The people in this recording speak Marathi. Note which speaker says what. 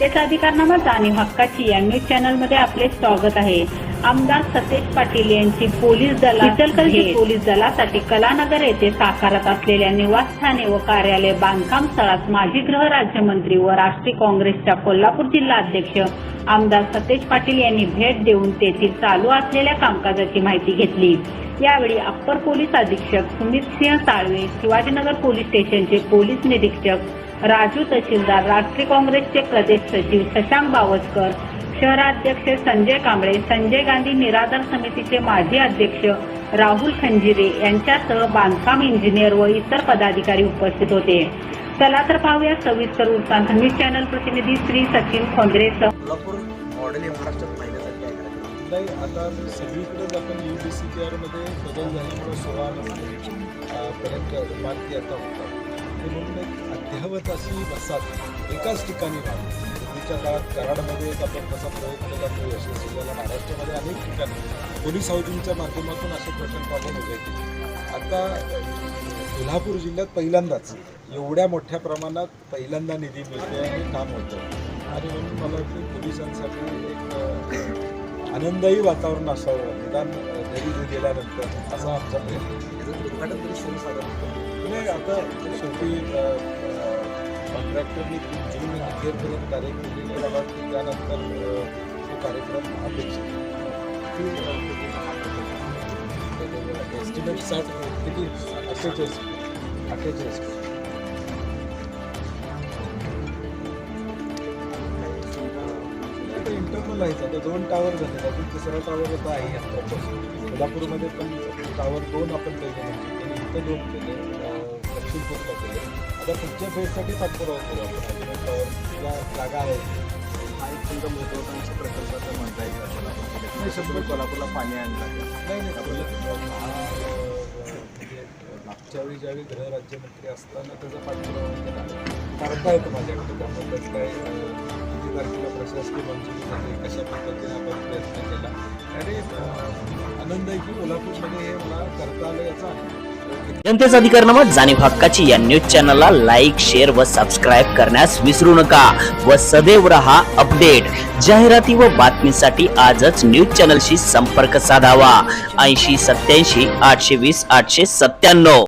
Speaker 1: जनतेचा अधिकारनामा जाणीव हक्काची या न्यूज चॅनल मध्ये आपले स्वागत आहे। आमदार सतेज पाटील यांची पोलीस दलासाठी कलानगर येथे साकारत असलेल्या निवासस्थाने व कार्यालय बांधकाम स्थळात माजी गृह राज्यमंत्री व राष्ट्रीय काँग्रेसच्या कोल्हापूर जिल्हा अध्यक्ष आमदार सतेज पाटील यांनी भेट देऊन तेथील चालू असलेल्या कामकाजाची माहिती घेतली। यावेळी अप्पर पोलीस अधीक्षक सुमित सिंह साळवे, शिवाजीनगर पोलीस स्टेशनचे पोलीस निरीक्षक राजू तहसीलदार, राष्ट्रीय काँग्रेसचे प्रदेश सचिव शशांक बावस्कर, शहराध्यक्ष संजय कांबळे, संजय गांधी निराधार समितीचे माजी अध्यक्ष राहुल खंजिरे यांच्यासह बांधकाम इंजिनियर व इतर पदाधिकारी उपस्थित होते। चला तर पाहूया सविस्तर वृत्तांत। न्यूज चॅनल प्रतिनिधी श्री सचिन खोंद्रे।
Speaker 2: कोल्हापूर मॉडेल हे महाराष्ट्रात पाहिल्यासारखे आहे का?
Speaker 3: नाही, आता सगळीकडेच आपण UBCTR मध्ये बदल झाल्यामुळे 16 पर्यंत बाकी आता होतात, म्हणून एक अद्ययावत अशी वसाहत एकाच ठिकाणी राहते। पूर्वीच्या काळात कराडमध्ये एक आपण तसा प्रयोग केला तो यशस्वी झाला। महाराष्ट्रामध्ये अनेक ठिकाणी पोलीस हाऊसिंगच्या माध्यमातून असे प्रकल्प आपण उभे केले। आता कोल्हापूर जिल्ह्यात पहिल्यांदाच एवढ्या मोठ्या प्रमाणात पहिल्यांदा निधी मिळतोय आणि काम होतं, आणि म्हणून मला वाटतं पोलिसांसाठी एक आनंददायी वातावरण असावं निदान घरी गेल्यानंतर, असा आमचा प्रयत्न।
Speaker 2: उद्घाटन तरी सर्वसाधारण
Speaker 3: नाही, आता शेवटी कॉन्ट्रॅक्टरनी जून अखेरपर्यंत कार्यक्रम दिलेला वाटतं, त्यानंतर तो कार्यक्रम अपेक्षित एस्टिमेट 60 किती 48 इंटरनल आहे। आता 2 टावर झाले, अजून 3रा टावर आता आहे कोल्हापूरमध्ये, पण टावर 2 आपण पहिले म्हणजे इथं 2 केले, दक्षिणपूरला केले। आता पुढच्या फेजसाठी पाठपुरावा करू आपण, अजून टावरला जागा आहे।
Speaker 2: हा एक तुमचा महत्त्वाकांक्षा प्रकल्पाचा म्हणता येईल
Speaker 3: नाही,
Speaker 2: शंभर कोल्हापूरला पाणी आणलं
Speaker 3: नाही आपल्याला मागच्या वेळी ज्यावेळी गृहराज्यमंत्री असताना त्याचा पाठपुरावा केला, काढता येतो माझ्याकडे, त्यामुळे त्याच काय किती तारखेला प्रशासकीय मंजुरी झाली, कशा पद्धतीने आपण प्रयत्न केला, आणि आनंद आहे की कोल्हापूरमध्ये हे मला करता आलं याचा आनंद।
Speaker 4: जनतेचा अधिकारनामा जाणीव हक्काची या न्यूज चॅनलला लाईक, शेअर व सबस्क्राईब करण्यास विसरू नका व सदैव रहा अपडेट। जाहिराती व बातमीसाठी आजच न्यूज चॅनलशी संपर्क साधावा। 80 87 820 897।